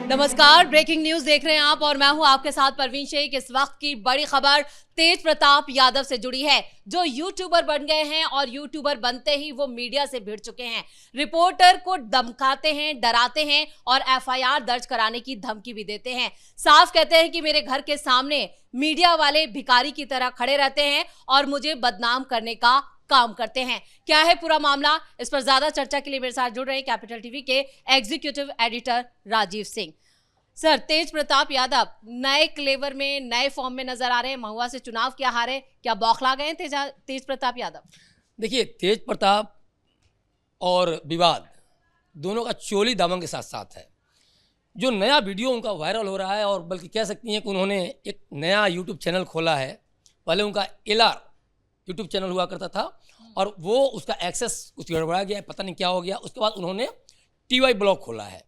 नमस्कार, breaking news देख रहे हैं आप और मैं हूं आपके साथ परवीन शेख। इस वक्त की बड़ी खबर तेज प्रताप यादव से जुड़ी है, जो यूट्यूबर बन गए हैं और यूट्यूबर बनते ही वो मीडिया से भिड़ चुके हैं। रिपोर्टर को धमकाते हैं, डराते हैं और एफआईआर दर्ज कराने की धमकी भी देते हैं। साफ कहते हैं कि मेरे घर के सामने मीडिया वाले भिखारी की तरह खड़े रहते हैं और मुझे बदनाम करने का काम करते हैं। क्या है पूरा मामला, इस पर ज्यादा चर्चा के लिए मेरे साथ जुड़ रहे हैं कैपिटल टीवी के executive editor Rajeev Singh. Sir, Tej Pratap Yadav नए क्लेवर में, नए फॉर्म में नजर आ रहे हैं। महुआ से चुनाव क्या हारे, क्या बौखला गए तेज प्रताप यादव? देखिए, तेज प्रताप और विवाद दोनों का चोली दामन के साथ साथ है। जो नया वीडियो उनका वायरल हो रहा है, और बल्कि कह सकती हैं कि उन्होंने एक नया यूट्यूब चैनल खोला है। पहले उनका एलआर यूट्यूब चैनल हुआ करता था और वो उसका एक्सेस कुछ गड़बड़ा गया, पता नहीं क्या हो गया। उसके बाद उन्होंने टीवाई ब्लॉग खोला है।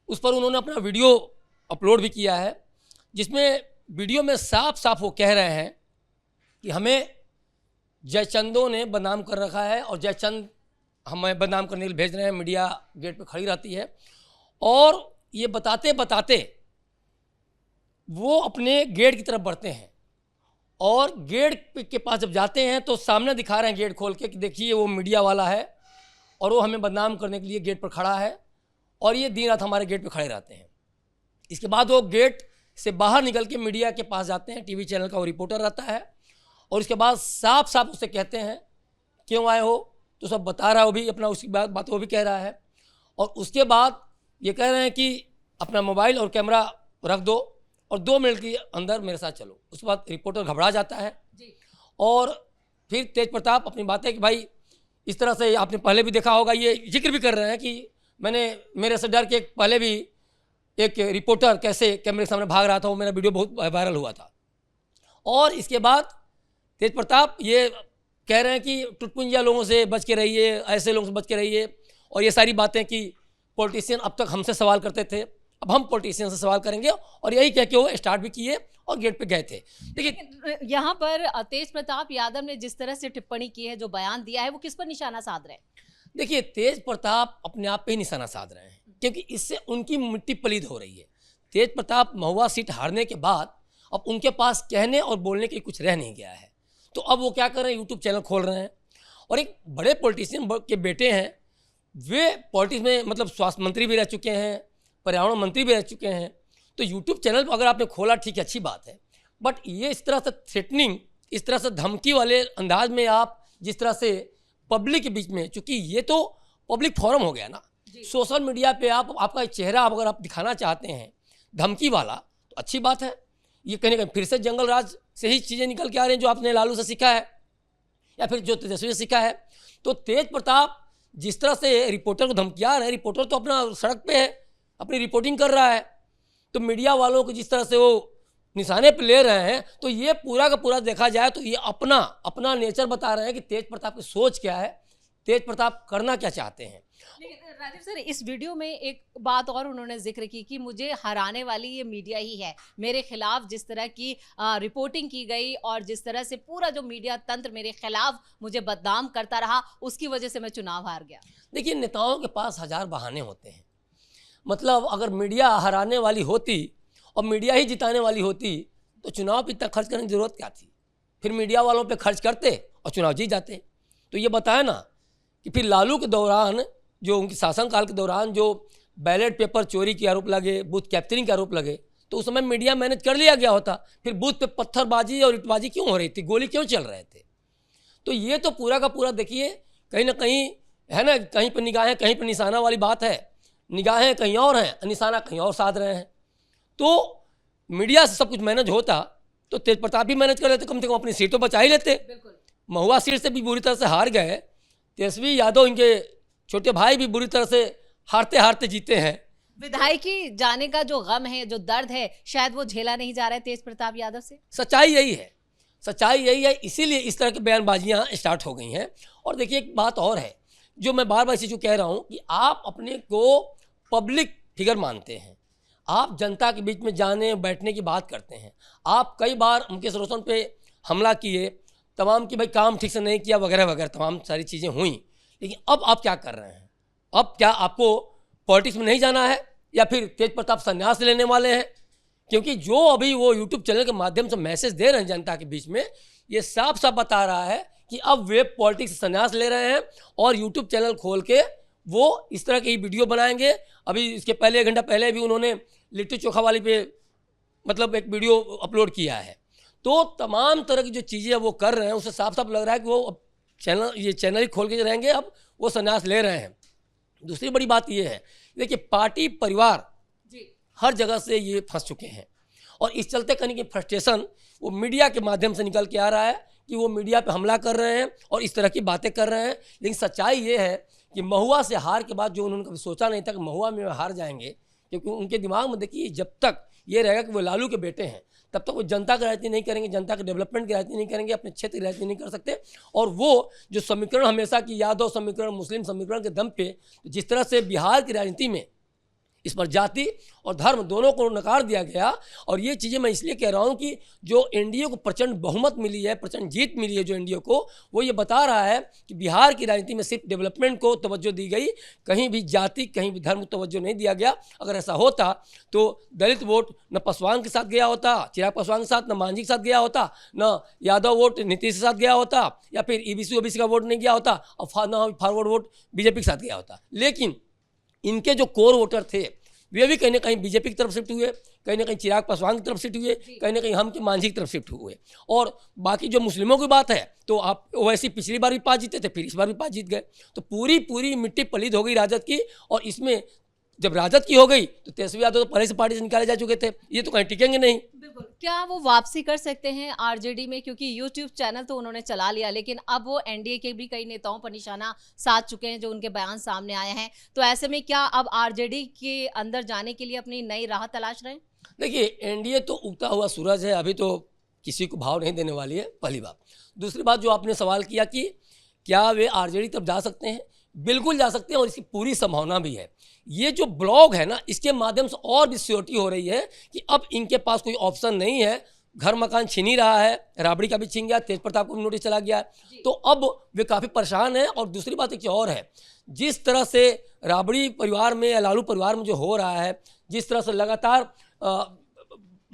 उस पर उन्होंने अपना वीडियो अपलोड भी किया है, जिसमें वीडियो में साफ साफ वो कह रहे हैं कि हमें जयचंदों ने बदनाम कर रखा है और जयचंद हमें बदनाम करने के लिए भेज रहे हैं। मीडिया गेट पे खड़ी रहती है और ये बताते बताते वो अपने गेट की तरफ बढ़ते हैं और गेट के पास जब जाते हैं तो सामने दिखा रहे हैं गेट खोल के कि देखिए वो मीडिया वाला है और वो हमें बदनाम करने के लिए गेट पर खड़ा है और ये दिन रात हमारे गेट पे खड़े रहते हैं। इसके बाद वो गेट से बाहर निकल के मीडिया के पास जाते हैं। टीवी चैनल का वो रिपोर्टर रहता है और उसके बाद साफ साफ उससे कहते हैं क्यों आए हो, तो सब बता रहा है। वो भी अपना उसकी बात वो भी कह रहा है और उसके बाद ये कह रहे हैं कि अपना मोबाइल और कैमरा रख दो और 2 मिनट के अंदर मेरे साथ चलो। उसके बाद रिपोर्टर घबरा जाता है और फिर तेज प्रताप अपनी बातें कि भाई इस तरह से आपने पहले भी देखा होगा, ये जिक्र भी कर रहे हैं कि मेरे से डर के पहले भी एक रिपोर्टर कैसे कैमरे के सामने भाग रहा था, वो मेरा वीडियो बहुत वायरल हुआ था। और इसके बाद तेज प्रताप ये कह रहे हैं कि टुटपुंजिया लोगों से बच के रहिए, ऐसे लोगों से बच के रहिए, और ये सारी बातें कि पॉलिटिशियन अब तक हमसे सवाल करते थे, अब हम पॉलिटिशियन से सवाल करेंगे, और यही कह के वो स्टार्ट भी किए और गेट पे गए थे। देखिए, यहाँ पर तेज प्रताप यादव ने जिस तरह से टिप्पणी की है, जो बयान दिया है, वो किस पर निशाना साध रहे हैं? देखिए, तेज प्रताप अपने आप पे ही निशाना साध रहे हैं, क्योंकि इससे उनकी मिट्टी पलीद हो रही है। तेज प्रताप महुआ सीट हारने के बाद अब उनके पास कहने और बोलने के कुछ रह नहीं गया है, तो अब वो क्या कर रहे हैं, यूट्यूब चैनल खोल रहे हैं। और एक बड़े पॉलिटिशियन के बेटे हैं, वे पॉलिटिक्स में मतलब स्वास्थ्य मंत्री भी रह चुके हैं, पर्यावरण मंत्री भी रह चुके हैं। तो यूट्यूब चैनल अगर आपने खोला, ठीक है, अच्छी बात है, बट ये इस तरह से थ्रेटनिंग, इस तरह से धमकी वाले अंदाज में आप जिस तरह से पब्लिक के बीच में, चूँकि ये तो पब्लिक फोरम हो गया ना, सोशल मीडिया पे आपका चेहरा अगर आप दिखाना चाहते हैं धमकी वाला, तो अच्छी बात है। ये कहीं ना कहीं फिर से जंगल राज से ही चीज़ें निकल के आ रही हैं, जो आपने लालू से सीखा है या फिर जो तेजस्वी से सीखा है। तो तेज प्रताप जिस तरह से रिपोर्टर को धमकिया रहे हैं, रिपोर्टर तो अपना सड़क पे है, अपनी रिपोर्टिंग कर रहा है, तो मीडिया वालों को जिस तरह से वो निशाने पे ले रहे हैं, तो ये पूरा का पूरा देखा जाए तो ये अपना नेचर बता रहे हैं कि तेज प्रताप की सोच क्या है, तेज प्रताप करना क्या चाहते हैं। राजीव सर, इस वीडियो में एक बात और उन्होंने जिक्र की कि मुझे हराने वाली ये मीडिया ही है। मेरे खिलाफ जिस तरह की रिपोर्टिंग की गई और जिस तरह से पूरा जो मीडिया तंत्र मेरे खिलाफ मुझे बदनाम करता रहा, उसकी वजह से मैं चुनाव हार गया। देखिए, नेताओं के पास 1000 बहाने होते हैं। मतलब अगर मीडिया हराने वाली होती और मीडिया ही जिताने वाली होती तो चुनाव पर इतना खर्च करने की ज़रूरत क्या थी? फिर मीडिया वालों पे खर्च करते और चुनाव जीत जाते। तो ये बताया ना कि फिर लालू के दौरान, जो उनके शासनकाल के दौरान जो बैलेट पेपर चोरी के आरोप लगे, बूथ कैप्चरिंग के आरोप लगे, तो उस समय मीडिया मैनेज कर लिया गया होता। फिर बूथ पे पत्थरबाजी और ईंटबाजी क्यों हो रही थी, गोली क्यों चल रहे थे? तो ये तो पूरा का पूरा देखिए, कहीं ना कहीं है ना, कहीं पर निगाहें कहीं पर निशाना वाली बात है। निगाहें कहीं और हैं, निशाना कहीं और साध रहे हैं। तो मीडिया से सब कुछ मैनेज होता तो तेज प्रताप भी मैनेज कर लेते, कम से कम अपनी सीट तो बचा ही लेते। महुआ सीट से भी बुरी तरह से हार गए। तेजस्वी यादव, इनके छोटे भाई, भी बुरी तरह से हारते हारते जीते हैं। विधायकी जाने का जो गम है, जो दर्द है, शायद वो झेला नहीं जा रहा है तेज प्रताप यादव से। सच्चाई यही है, सच्चाई यही है, इसीलिए इस तरह की बयानबाजियाँ स्टार्ट हो गई हैं। और देखिए, एक बात और है जो मैं बार बार इसी जो कह रहा हूँ कि आप अपने को पब्लिक फिगर मानते हैं, आप जनता के बीच में जाने बैठने की बात करते हैं। आप कई बार मुकेश रोशन पे हमला किए, तमाम कि भाई काम ठीक से नहीं किया वगैरह वगैरह, तमाम सारी चीज़ें हुई। लेकिन अब आप क्या कर रहे हैं? अब क्या आपको पॉलिटिक्स में नहीं जाना है? या फिर तेज प्रताप संन्यास लेने वाले हैं? क्योंकि जो अभी वो यूट्यूब चैनल के माध्यम से मैसेज दे रहे हैं जनता के बीच में, ये साफ साफ बता रहा है कि अब वे पॉलिटिक्स से संन्यास ले रहे हैं और यूट्यूब चैनल खोल के वो इस तरह की वीडियो बनाएंगे। अभी इसके पहले 1 घंटा पहले भी उन्होंने लिट्टी चोखा वाली पे मतलब एक वीडियो अपलोड किया है। तो तमाम तरह की जो चीज़ें वो कर रहे हैं उससे साफ साफ लग रहा है कि वो अब ये चैनल ही खोल के रहेंगे, अब वो संन्यास ले रहे हैं। दूसरी बड़ी बात ये है, देखिए पार्टी परिवार हर जगह से ये फंस चुके हैं और इस चलते कहीं की फ्रस्ट्रेशन वो मीडिया के माध्यम से निकल के आ रहा है कि वो मीडिया पे हमला कर रहे हैं और इस तरह की बातें कर रहे हैं। लेकिन सच्चाई ये है कि महुआ से हार के बाद जो उन्होंने कभी सोचा नहीं था कि महुआ में हार जाएंगे, क्योंकि उनके दिमाग में देखिए जब तक ये रहेगा कि वो लालू के बेटे हैं तब तक वो जनता की राजनीति नहीं करेंगे, जनता के डेवलपमेंट की राजनीति नहीं करेंगे, अपने क्षेत्र की राजनीति नहीं कर सकते। और वो जो समीकरण हमेशा की यादव समीकरण, मुस्लिम समीकरण के दम पे जिस तरह से बिहार की राजनीति में इस पर जाति और धर्म दोनों को नकार दिया गया, और ये चीज़ें मैं इसलिए कह रहा हूँ कि जो एनडीए को प्रचंड बहुमत मिली है, प्रचंड जीत मिली है जो एनडीए को, वो ये बता रहा है कि बिहार की राजनीति में सिर्फ डेवलपमेंट को तवज्जो दी गई, कहीं भी जाति कहीं भी धर्म को तवज्जो नहीं दिया गया। अगर ऐसा होता तो दलित वोट न पासवान के साथ गया होता, चिराग पासवान के साथ, न मांझी के साथ गया होता, न यादव वोट नीतीश के साथ गया होता, या फिर ईबीसी ओबीसी का वोट नहीं गया होता, और न फॉरवर्ड वोट बीजेपी के साथ गया होता। लेकिन इनके जो कोर वोटर थे वे भी कहीं ना कहीं बीजेपी की तरफ शिफ्ट हुए, कहीं ना कहीं चिराग पासवान की तरफ शिफ्ट हुए, कहीं ना कहीं हम के मांझी की तरफ शिफ्ट हुए। और बाकी जो मुस्लिमों की बात है तो आप वैसे पिछली बार भी 5 जीते थे, फिर इस बार भी 5 जीत गए। तो पूरी मिट्टी पलीद हो गई राजद की, और इसमें जब राजद की हो गई तो तेजस्वी यादव तो पहले से पार्टी से निकाले जा चुके थे, ये तो कहीं टिकेंगे नहीं। बिल्कुल। क्या वो वापसी कर सकते हैं आरजेडी में? क्योंकि यूट्यूब चैनल तो उन्होंने चला लिया, लेकिन अब वो एनडीए के भी कई नेताओं पर निशाना साध चुके हैं जो उनके बयान सामने आए हैं। तो ऐसे में क्या अब आरजेडी के अंदर जाने के लिए अपनी नई राह तलाश रहे हैं? देखिए एनडीए तो उगता हुआ सूरज है, अभी तो किसी को भाव नहीं देने वाली है, पहली बात। दूसरी बात जो आपने सवाल किया कि क्या वे आरजेडी तक जा सकते हैं, बिल्कुल जा सकते हैं और इसकी पूरी संभावना भी है। ये जो ब्लॉग है ना, इसके माध्यम से और भी श्योरिटी हो रही है कि अब इनके पास कोई ऑप्शन नहीं है। घर मकान छीन ही रहा है, राबड़ी का भी छीन गया, तेज प्रताप को भी नोटिस चला गया, तो अब वे काफ़ी परेशान हैं। और दूसरी बात एक और है, जिस तरह से राबड़ी परिवार में या लालू परिवार में जो हो रहा है, जिस तरह से लगातार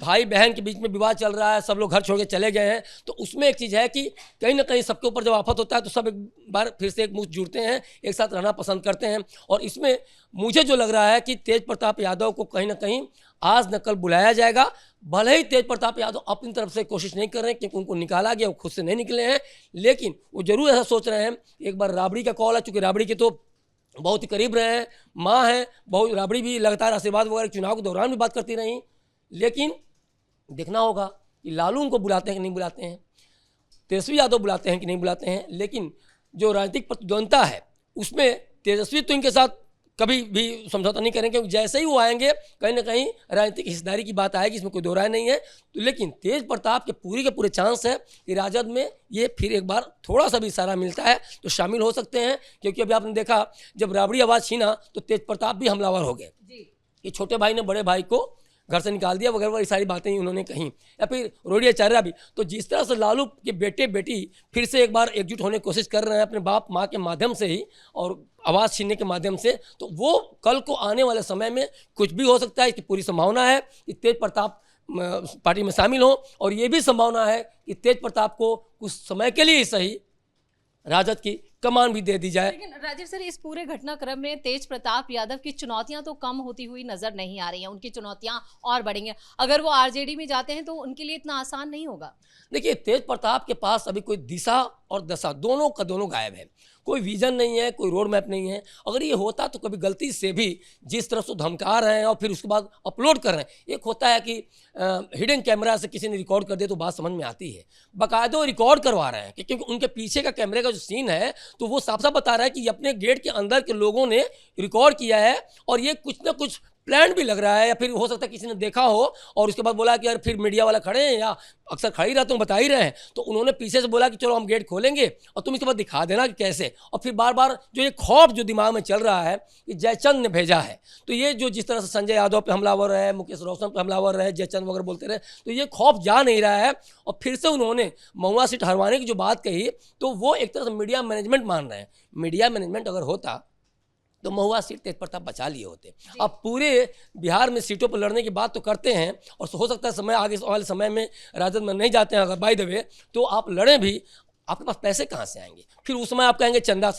भाई बहन के बीच में विवाद चल रहा है, सब लोग घर छोड़ के चले गए हैं, तो उसमें एक चीज़ है कि कहीं ना कहीं सबके ऊपर जब आफत होता है तो सब एक बार फिर से एक मुश्त जुड़ते हैं, एक साथ रहना पसंद करते हैं। और इसमें मुझे जो लग रहा है कि तेज प्रताप यादव को कहीं ना कहीं आज न कल बुलाया जाएगा। भले ही तेज प्रताप यादव अपनी तरफ से कोशिश नहीं कर रहे हैं क्योंकि उनको निकाला गया, वो खुद से नहीं निकले हैं, लेकिन वो जरूर ऐसा सोच रहे हैं। एक बार राबड़ी का कॉल है, चूँकि राबड़ी के तो बहुत ही करीब रहे हैं, माँ हैं, बहुत राबड़ी भी लगातार आशीर्वाद वगैरह चुनाव के दौरान भी बात करती रही। लेकिन देखना होगा कि लालू उनको बुलाते हैं कि नहीं बुलाते हैं, तेजस्वी यादव बुलाते हैं कि नहीं बुलाते हैं। लेकिन जो राजनीतिक प्रतिद्वंदता है उसमें तेजस्वी तो इनके साथ कभी भी समझौता नहीं करेंगे, क्योंकि जैसे ही वो आएंगे कहीं ना कहीं राजनीतिक हिस्सेदारी की बात आएगी, इसमें कोई दो राय नहीं है। तो लेकिन तेज प्रताप के पूरे चांस है कि राजद में ये फिर एक बार थोड़ा सा भी इशारा मिलता है तो शामिल हो सकते हैं। क्योंकि अभी आपने देखा जब राबड़ी आवाज़ छीना तो तेज प्रताप भी हमलावर हो गए कि छोटे भाई ने बड़े भाई को घर से निकाल दिया वगैरह, सारी बातें ही उन्होंने कहीं। या फिर रोडी आचार्य भी, तो जिस तरह से लालू के बेटे बेटी फिर से एक बार एकजुट होने की कोशिश कर रहे हैं अपने बाप माँ के माध्यम से ही और आवाज़ छीनने के माध्यम से, तो वो कल को आने वाले समय में कुछ भी हो सकता है। इसकी पूरी संभावना है कि तेज प्रताप पार्टी में शामिल हो, और ये भी संभावना है कि तेज प्रताप को कुछ समय के लिए ही सही राजद की कमान भी दे दी जाए। लेकिन राजीव सर, इस पूरे घटनाक्रम में तेज प्रताप यादव की चुनौतियां तो कम होती हुई नजर नहीं आ रही हैं, उनकी चुनौतियां और बढ़ेंगी। अगर वो आरजेडी में जाते हैं तो उनके लिए इतना आसान नहीं होगा। देखिए तेज प्रताप के पास अभी कोई दिशा और दशा दोनों का दोनों गायब है, कोई विजन नहीं है, कोई रोड मैप नहीं है। अगर ये होता तो कभी गलती से भी जिस तरह से धमका रहे हैं और फिर उसके बाद अपलोड कर रहे हैं, एक होता है कि हिडन कैमरा से किसी ने रिकॉर्ड कर दिया तो बात समझ में आती है, बाकायदा रिकॉर्ड करवा रहे हैं क्योंकि उनके पीछे का कैमरे का जो सीन है तो वो साफ साफ बता रहा है कि अपने गेट के अंदर के लोगों ने रिकॉर्ड किया है और ये कुछ ना कुछ प्लान भी लग रहा है, या फिर हो सकता है किसी ने देखा हो और उसके बाद बोला कि यार फिर मीडिया वाला खड़े हैं या अक्सर खड़े ही रहते हो बता ही रहे हैं, तो उन्होंने पीछे से बोला कि चलो हम गेट खोलेंगे और तुम इसके बाद दिखा देना कि कैसे। और फिर बार बार जो ये खौफ जो दिमाग में चल रहा है कि जयचंद ने भेजा है, तो ये जो जिस तरह से संजय यादव पे हमलावर रहे, मुकेश रोशन पे हमलावर रहे, जयचंद वगैरह बोलते रहे, तो ये खौफ जा नहीं रहा है। और फिर से उन्होंने महुआ सीट हरवाने की जो बात कही तो वो एक तरह से मीडिया मैनेजमेंट मान रहे हैं। मीडिया मैनेजमेंट अगर होता तो महुआ सीट तेज प्रताप बचा लिए होते। अब पूरे बिहार में सीटों पर लड़ने की बात तो करते हैं, और हो सकता है समय आगे वाले समय में राजद में नहीं जाते हैं अगर बाय द वे, तो आप लड़ें भी, आपके पास पैसे कहाँ से आएंगे? फिर उस समय आप कहेंगे चंदा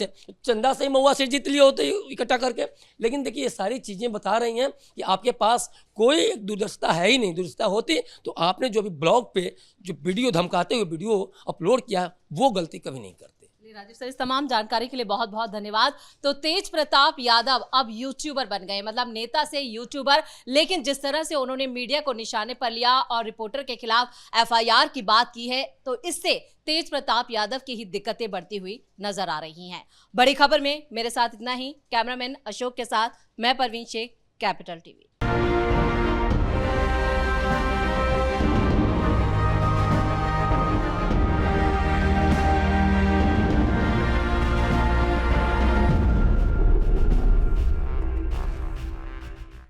से ही महुआ सीट जीत लिए होते इकट्ठा करके। लेकिन देखिए ये सारी चीज़ें बता रही हैं कि आपके पास कोई दूरदर्शिता है ही नहीं। दूरदर्शिता होती तो आपने जो भी ब्लॉग पे जो वीडियो धमकाते हुए वीडियो अपलोड किया, वो गलती कभी नहीं करते। राजीव सर, इस तमाम जानकारी के लिए बहुत बहुत धन्यवाद। तो तेज प्रताप यादव अब यूट्यूबर बन गए, मतलब नेता से यूट्यूबर। लेकिन जिस तरह से उन्होंने मीडिया को निशाने पर लिया और रिपोर्टर के खिलाफ एफआईआर की बात की है, तो इससे तेज प्रताप यादव की ही दिक्कतें बढ़ती हुई नजर आ रही हैं। बड़ी खबर में मेरे साथ इतना ही। कैमरामैन अशोक के साथ मैं परवीन शेख, कैपिटल टीवी।